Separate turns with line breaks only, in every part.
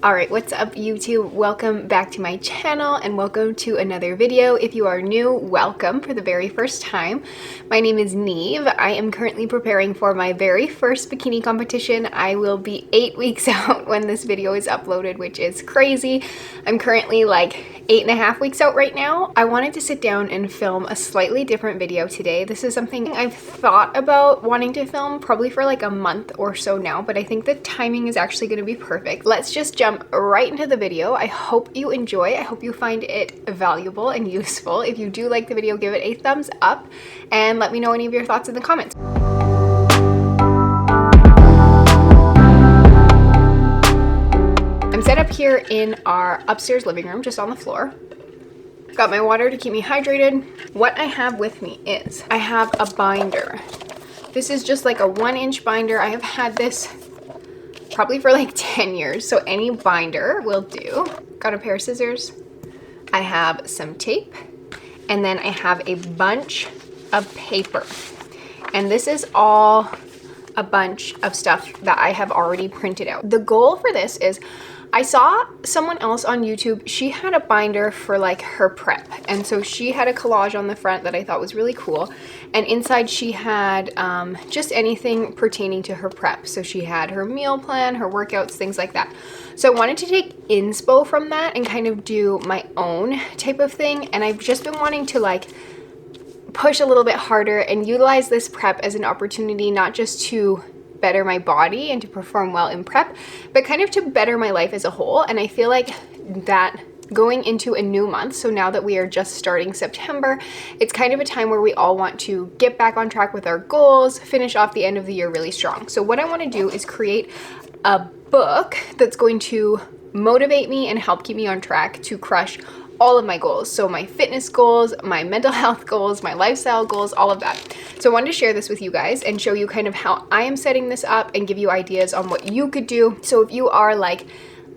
Alright, what's up YouTube? Welcome back to my channel and welcome to another video. If you are new, welcome for the very first time. My name is Neve. I am currently preparing for my very first bikini competition. I will be 8 weeks out when this video is uploaded, which is crazy. I'm currently like 8.5 weeks out right now. I wanted to sit down and film a slightly different video today. This is something I've thought about wanting to film probably for like a month or so now, but I think the timing is actually going to be perfect. Let's just jump right into the video. I hope you enjoy. I hope you find it valuable and useful. If you do like the video, give it a thumbs up and let me know any of your thoughts in the comments. I'm set up here in our upstairs living room, just on the floor. Got my water to keep me hydrated. What I have with me is I have a binder. This is just like a 1-inch binder. I have had this probably for like 10 years, so any binder will do. Got a pair of scissors. I have some tape, and then I have a bunch of paper. And this is all a bunch of stuff that I have already printed out. The goal for this is I saw someone else on YouTube, she had a binder for like her prep. And so she had a collage on the front that I thought was really cool. And inside she had just anything pertaining to her prep. So she had her meal plan, her workouts, things like that. So I wanted to take inspo from that and kind of do my own type of thing. And I've just been wanting to like push a little bit harder and utilize this prep as an opportunity, not just to better my body and to perform well in prep, but kind of to better my life as a whole. And I feel like that going into a new month, so now that we are just starting September, it's kind of a time where we all want to get back on track with our goals, finish off the end of the year really strong. So what I want to do is create a book that's going to motivate me and help keep me on track to crush all of my goals. So my fitness goals, my mental health goals, my lifestyle goals, all of that. So I wanted to share this with you guys and show you kind of how I am setting this up and give you ideas on what you could do. So if you are like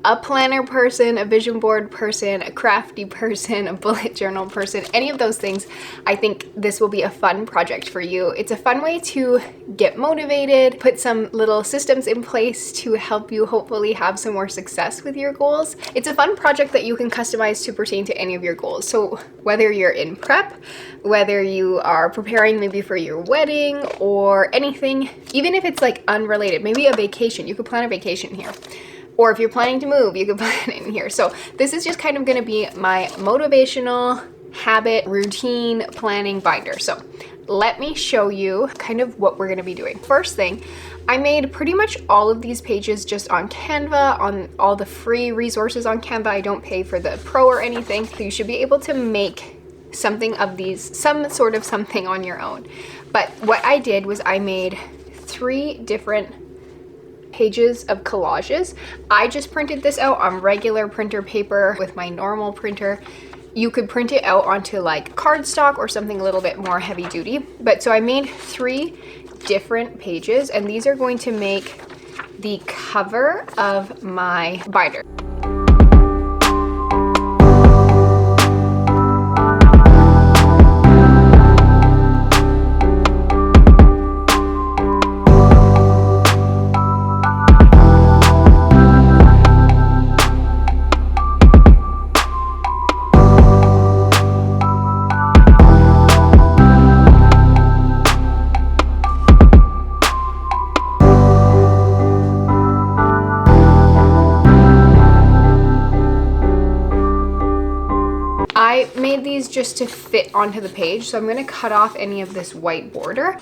a planner person, a vision board person, a crafty person, a bullet journal person, any of those things, I think this will be a fun project for you. It's a fun way to get motivated, put some little systems in place to help you hopefully have some more success with your goals. It's a fun project that you can customize to pertain to any of your goals. So whether you're in prep, whether you are preparing maybe for your wedding or anything, even if it's like unrelated, maybe a vacation, you could plan a vacation here. Or if you're planning to move, you could plan it in here. So this is just kind of gonna be my motivational habit routine planning binder. So let me show you kind of what we're gonna be doing. First thing, I made pretty much all of these pages just on Canva, on all the free resources on Canva. I don't pay for the pro or anything. So you should be able to make something of these, some sort of something on your own. But what I did was I made 3 different pages of collages. I just printed this out on regular printer paper with my normal printer. You could print it out onto like cardstock or something a little bit more heavy duty. But so I made 3 different pages, and these are going to make the cover of my binder. I made these just to fit onto the page, so I'm going to cut off any of this white border.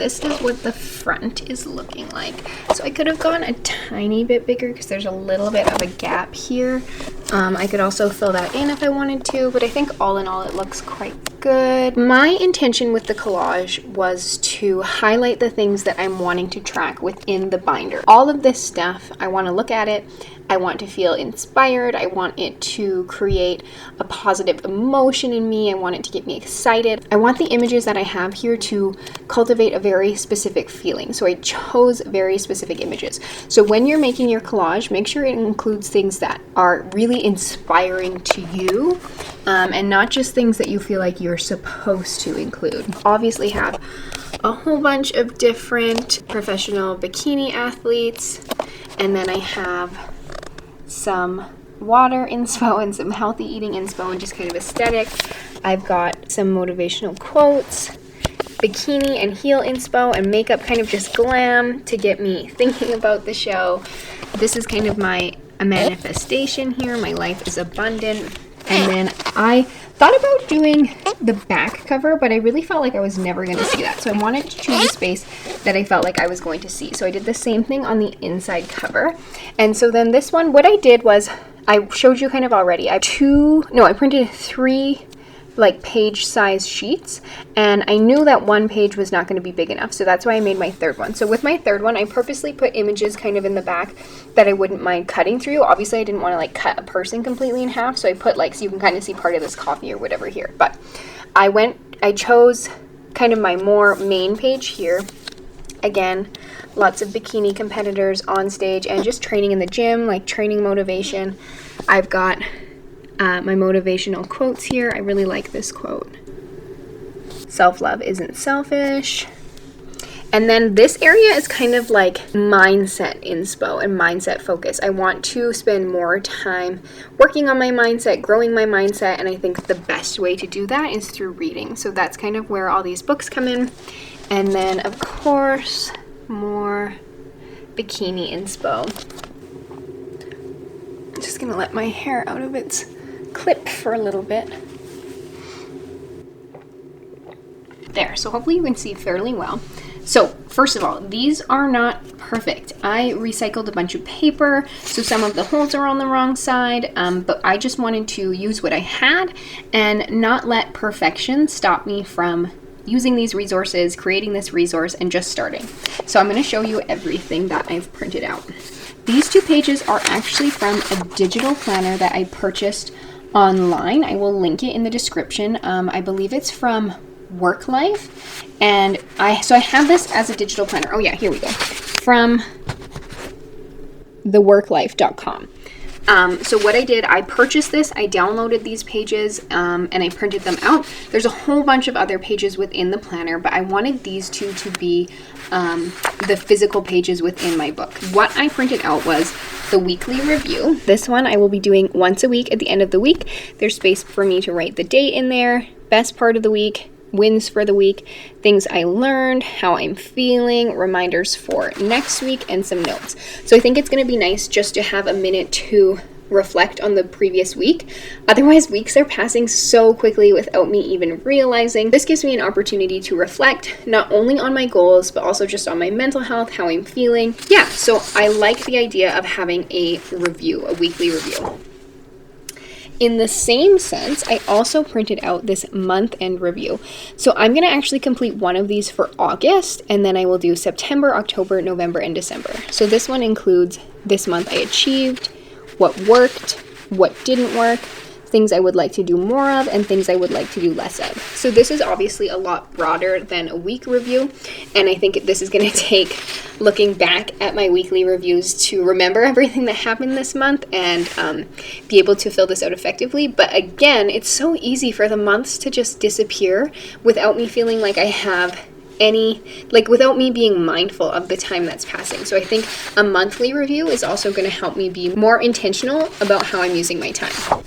this is what the front is looking like. So I could have gone a tiny bit bigger because there's a little bit of a gap here. I could also fill that in if I wanted to, but I think all in all it looks quite good. My intention with the collage was to highlight the things that I'm wanting to track within the binder. All of this stuff, I want to look at it, I want to feel inspired, I want it to create a positive emotion in me, I want it to get me excited. I want the images that I have here to cultivate a very specific feeling. So I chose very specific images. So when you're making your collage, make sure it includes things that are really inspiring to you, and not just things that you feel like you're supposed to include. Obviously have a whole bunch of different professional bikini athletes, and then I have some water inspo and some healthy eating inspo and just kind of aesthetic. I've got some motivational quotes, bikini and heel inspo, and makeup kind of just glam to get me thinking about the show. This is kind of a manifestation here. My life is abundant. And then I thought about doing the back cover, but I really felt like I was never going to see that. So I wanted to choose a space that I felt like I was going to see. So I did the same thing on the inside cover. And so then this one, what I did was, I showed you kind of already. I printed 3 like page size sheets, and I knew that one page was not going to be big enough, so that's why I made my third one. So with my third one, I purposely put images kind of in the back that I wouldn't mind cutting through. Obviously I didn't want to like cut a person completely in half, so I put like, so you can kind of see part of this coffee or whatever here. But I chose kind of my more main page here. Again, lots of bikini competitors on stage and just training in the gym, like training motivation. I've got my motivational quotes here. I really like this quote. Self-love isn't selfish. And then this area is kind of like mindset inspo and mindset focus. I want to spend more time working on my mindset, growing my mindset, and I think the best way to do that is through reading. So that's kind of where all these books come in. And then, of course, more bikini inspo. I'm just gonna let my hair out of its clip for a little bit. There, so hopefully you can see fairly well. So first of all, these are not perfect. I recycled a bunch of paper, so some of the holes are on the wrong side, but I just wanted to use what I had and not let perfection stop me from using these resources, creating this resource, and just starting. So I'm going to show you everything that I've printed out. These 2 pages are actually from a digital planner that I purchased online. I will link it in the description. I believe it's from Work Life, and I have this as a digital planner. Oh yeah, here we go. From theworklife.com. So what I did, I purchased this, I downloaded these pages, and I printed them out. There's a whole bunch of other pages within the planner, but I wanted these 2 to be the physical pages within my book. What I printed out was the weekly review. This one I will be doing once a week at the end of the week. There's space for me to write the date in there, best part of the week, wins for the week, things I learned, how I'm feeling, reminders for next week, and some notes. So I think it's going to be nice just to have a minute to reflect on the previous week. Otherwise, weeks are passing so quickly without me even realizing. This gives me an opportunity to reflect not only on my goals, but also just on my mental health, how I'm feeling. Yeah, so I like the idea of having a review, a weekly review. In the same sense, I also printed out this month-end review. So I'm going to actually complete one of these for August, and then I will do September, October, November, and December. So this one includes this month I achieved, what worked, what didn't work, things I would like to do more of, and things I would like to do less of. So this is obviously a lot broader than a week review, and I think this is going to take looking back at my weekly reviews to remember everything that happened this month and be able to fill this out effectively. But again, it's so easy for the months to just disappear without me feeling like I have without me being mindful of the time that's passing. So I think a monthly review is also going to help me be more intentional about how I'm using my time.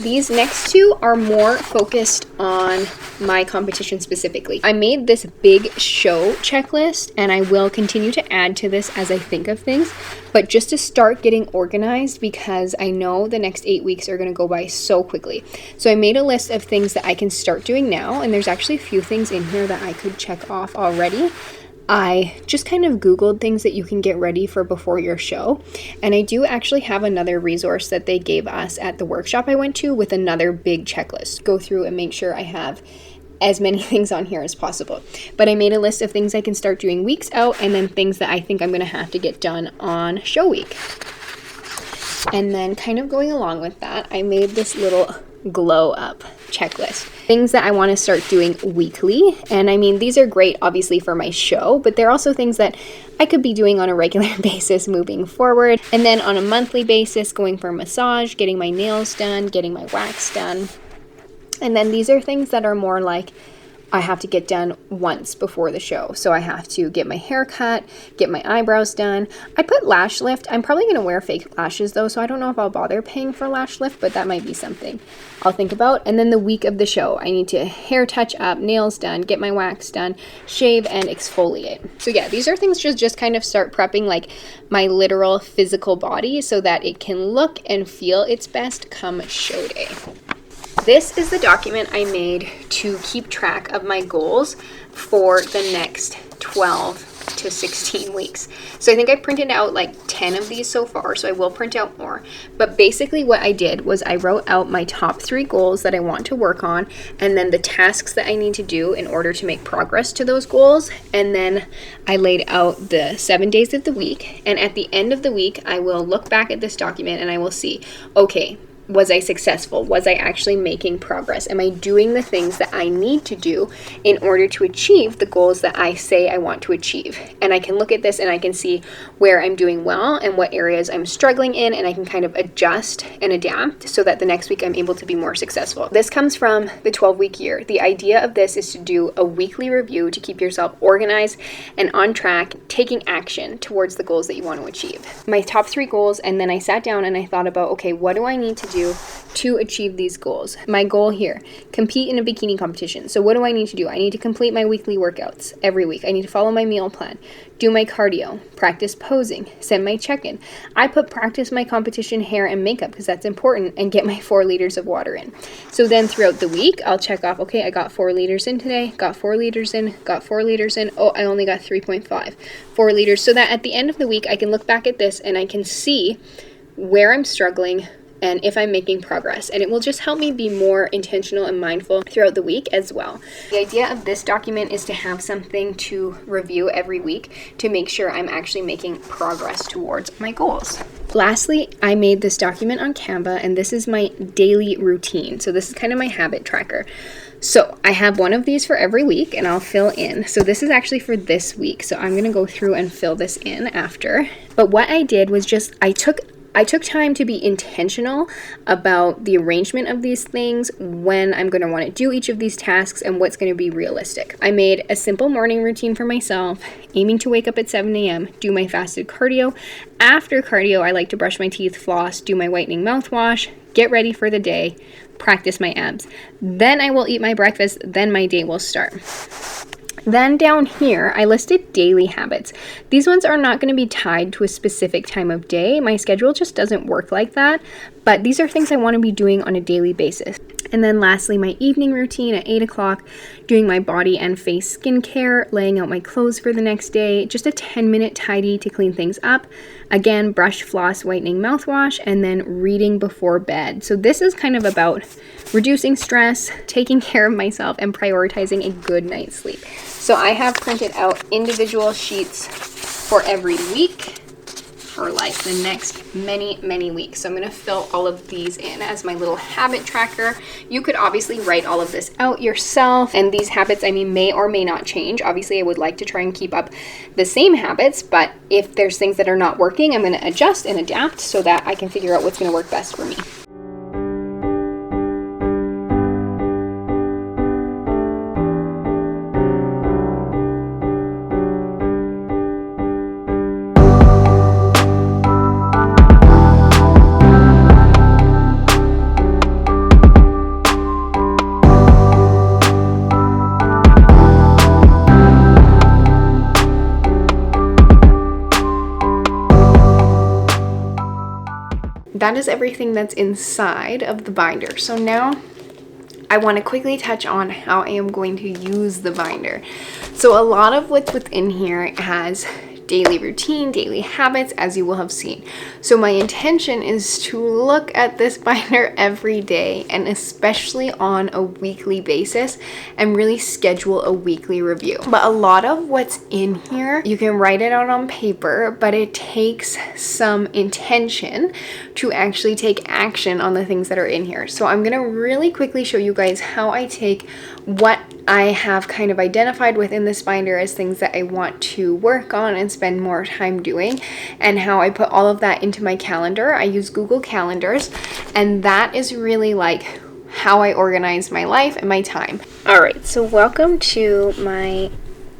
These next 2 are more focused on my competition specifically. I made this big show checklist, and I will continue to add to this as I think of things, but just to start getting organized, because I know the next 8 weeks are going to go by so quickly. So I made a list of things that I can start doing now, and there's actually a few things in here that I could check off already. I just kind of Googled things that you can get ready for before your show. And I do actually have another resource that they gave us at the workshop I went to with another big checklist. Go through and make sure I have as many things on here as possible. But I made a list of things I can start doing weeks out, and then things that I think I'm going to have to get done on show week. And then kind of going along with that, I made this little glow up checklist. Things that I want to start doing weekly. And I mean, these are great obviously for my show, but they're also things that I could be doing on a regular basis moving forward. And then on a monthly basis, going for a massage, getting my nails done, getting my wax done. And then these are things that are more like I have to get done once before the show. So I have to get my hair cut, get my eyebrows done. I put lash lift. I'm probably going to wear fake lashes though, so I don't know if I'll bother paying for lash lift, but that might be something I'll think about. And then the week of the show, I need to hair touch up, nails done, get my wax done, shave, and exfoliate. So yeah, these are things just kind of start prepping like my literal physical body so that it can look and feel its best come show day. This is the document I made to keep track of my goals for the next 12 to 16 weeks. So I think I printed out like 10 of these so far, so I will print out more. But basically what I did was I wrote out my top 3 goals that I want to work on, and then the tasks that I need to do in order to make progress to those goals. And then I laid out the 7 days of the week. And at the end of the week, I will look back at this document and I will see, okay, was I successful? Was I actually making progress? Am I doing the things that I need to do in order to achieve the goals that I say I want to achieve? And I can look at this and I can see where I'm doing well and what areas I'm struggling in, and I can kind of adjust and adapt so that the next week I'm able to be more successful. This comes from the 12-week year. The idea of this is to do a weekly review to keep yourself organized and on track, taking action towards the goals that you want to achieve. My top 3 goals, and then I sat down and I thought about, okay, what do I need to do to achieve these goals? My goal here, compete in a bikini competition. So what do I need to do? I need to complete my weekly workouts every week. I need to follow my meal plan, do my cardio, practice posing, send my check-in. I put practice my competition hair and makeup because that's important, and get my 4 liters of water in. So then throughout the week, I'll check off, okay, I got 4 liters in today, got 4 liters in, got 4 liters in. Oh, I only got 3.5, 4 liters. So that at the end of the week, I can look back at this and I can see where I'm struggling, and if I'm making progress. And it will just help me be more intentional and mindful throughout the week as well. The idea of this document is to have something to review every week to make sure I'm actually making progress towards my goals. Lastly, I made this document on Canva, and this is my daily routine. So this is kind of my habit tracker. So I have one of these for every week, and I'll fill in. So this is actually for this week. So I'm going to go through and fill this in after. But what I did was just, I took time to be intentional about the arrangement of these things, when I'm going to want to do each of these tasks, and what's going to be realistic. I made a simple morning routine for myself, aiming to wake up at 7 a.m., do my fasted cardio. After cardio, I like to brush my teeth, floss, do my whitening mouthwash, get ready for the day, practice my abs. Then I will eat my breakfast, then my day will start. Then down here, I listed daily habits. These ones are not going to be tied to a specific time of day. My schedule just doesn't work like that, but these are things I want to be doing on a daily basis. And then lastly, my evening routine at 8 o'clock, doing my body and face skincare, laying out my clothes for the next day, just a 10-minute tidy to clean things up. Again, brush, floss, whitening mouthwash, and then reading before bed. So this is kind of about reducing stress, taking care of myself, and prioritizing a good night's sleep. So I have printed out individual sheets for every week for like the next many weeks. So I'm going to fill all of these in as my little habit tracker. You could obviously write all of this out yourself, and these habits, I mean, may or may not change. Obviously, I would like to try and keep up the same habits, but if there's things that are not working, I'm going to adjust and adapt so that I can figure out what's going to work best for me. That is everything that's inside of the binder. So now I want to quickly touch on how I am going to use the binder. So a lot of what's within here has daily routine, daily habits, as you will have seen. So my intention is to look at this binder every day, and especially on a weekly basis, and really schedule a weekly review. But a lot of what's in here, you can write it out on paper, but it takes some intention to actually take action on the things that are in here. So I'm gonna really quickly show you guys how I take what I have kind of identified within this binder as things that I want to work on and spend more time doing, and how I put all of that into my calendar. I use Google Calendars, and that is really like how I organize my life and my time. All right, so welcome to my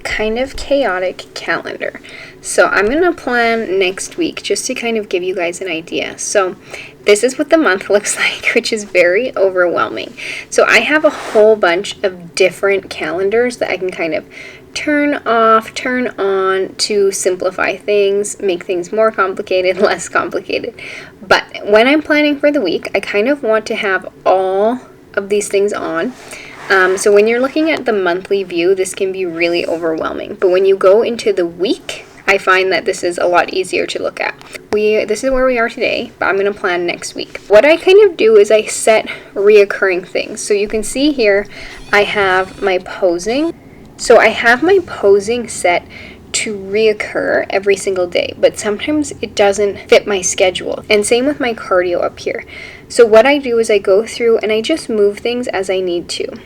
kind of chaotic calendar. So I'm gonna plan next week just to kind of give you guys an idea. So this is what the month looks like, which is very overwhelming. So I have a whole bunch of different calendars that I can kind of turn off, turn on to simplify things, make things more complicated, less complicated. But when I'm planning for the week, I kind of want to have all of these things on. So when you're looking at the monthly view, this can be really overwhelming. But when you go into the week, I find that this is a lot easier to look at. This is where we are today, but I'm going to plan next week. What I kind of do is I set reoccurring things. So you can see here, I have my posing. So I have my posing set to reoccur every single day, but sometimes it doesn't fit my schedule. And same with my cardio up here. So what I do is I go through and I just move things as I need to.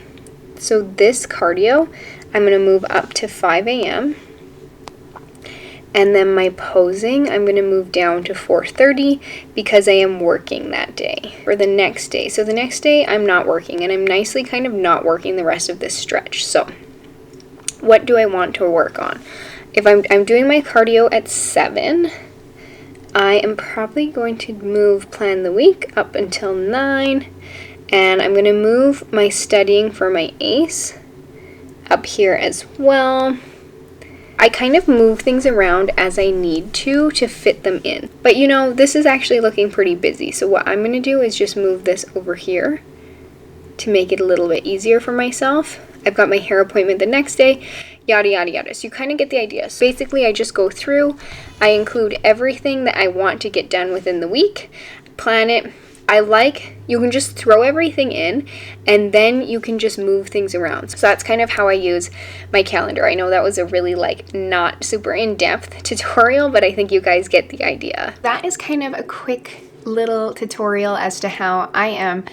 So this cardio, I'm going to move up to 5 a.m. And then my posing, I'm going to move down to 4:30 because I am working that day. For the next day. So the next day I'm not working, and I'm nicely kind of not working the rest of this stretch. So what do I want to work on? If I'm doing my cardio at 7, I am probably going to plan the week up until 9. And I'm going to move my studying for my ACE up here as well. I kind of move things around as I need to fit them in. But you know, this is actually looking pretty busy. So what I'm going to do is just move this over here to make it a little bit easier for myself. I've got my hair appointment the next day, yada, yada, yada. So you kind of get the idea. So basically, I just go through, I include everything that I want to get done within the week, plan it. You can just throw everything in, and then you can just move things around. So that's kind of how I use my calendar. I know that was a really not super in-depth tutorial, but I think you guys get the idea. That is kind of a quick little tutorial as to how I am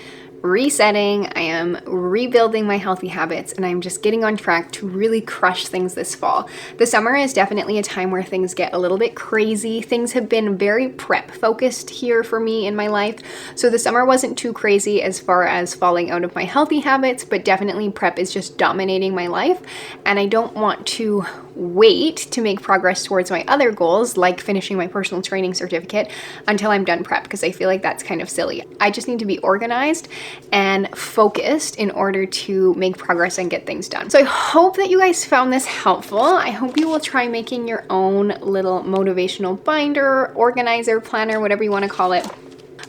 resetting, I am rebuilding my healthy habits, and I'm just getting on track to really crush things this fall. The summer is definitely a time where things get a little bit crazy. Things have been very prep focused here for me in my life. So the summer wasn't too crazy as far as falling out of my healthy habits, but definitely prep is just dominating my life. And I don't want to wait to make progress towards my other goals, like finishing my personal training certificate, until I'm done prep, because I feel like that's kind of silly. I just need to be organized and focused in order to make progress and get things done. So I hope that you guys found this helpful. I hope you will try making your own little motivational binder, organizer, planner, whatever you want to call it.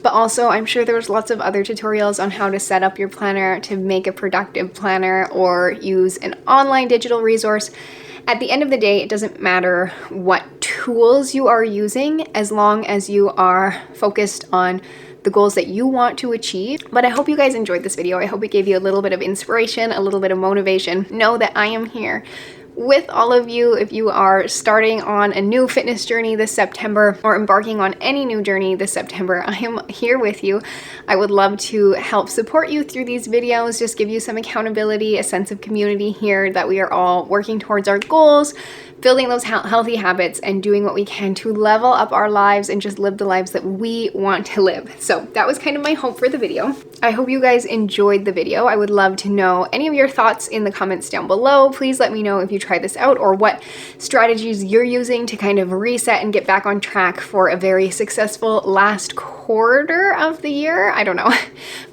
But also, I'm sure there's lots of other tutorials on how to set up your planner to make a productive planner, or use an online digital resource. At the end of the day, it doesn't matter what tools you are using, as long as you are focused on the goals that you want to achieve. But I hope you guys enjoyed this video. I hope it gave you a little bit of inspiration, a little bit of motivation. Know that I am here with all of you if you are starting on a new fitness journey this September, or embarking on any new journey this September. I am here with you. I would love to help support you through these videos, just give you some accountability, a sense of community here, that we are all working towards our goals, building those healthy habits, and doing what we can to level up our lives and just live the lives that we want to live. So that was kind of my hope for the video. I hope you guys enjoyed the video. I would love to know any of your thoughts in the comments down below. Please let me know if you try this out, or what strategies you're using to kind of reset and get back on track for a very successful last quarter of the year. I don't know,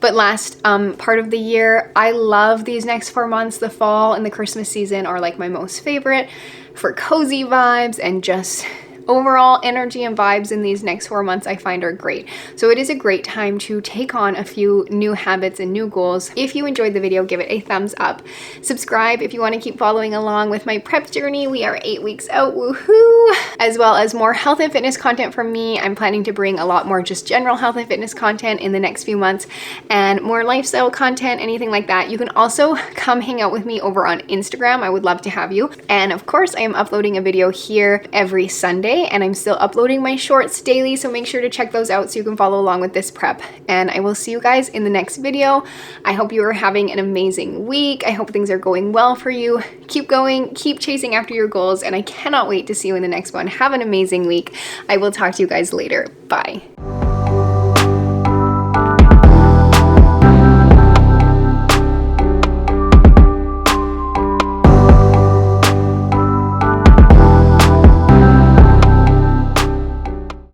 but last part of the year. I love these next 4 months. The fall and the Christmas season are like my most favorite, for cozy vibes and just overall energy and vibes in these next 4 months I find are great. So it is a great time to take on a few new habits and new goals. If you enjoyed the video, give it a thumbs up. Subscribe if you want to keep following along with my prep journey. We are 8 weeks out, woohoo! As well as more health and fitness content from me. I'm planning to bring a lot more just general health and fitness content in the next few months, and more lifestyle content, anything like that. You can also come hang out with me over on Instagram. I would love to have you. And of course, I am uploading a video here every Sunday, and I'm still uploading my shorts daily, so make sure to check those out so you can follow along with this prep. And I will see you guys in the next video. I hope you are having an amazing week. I hope things are going well for you. Keep going, keep chasing after your goals, and I cannot wait to see you in the next one. Have an amazing week. I will talk to you guys later. Bye.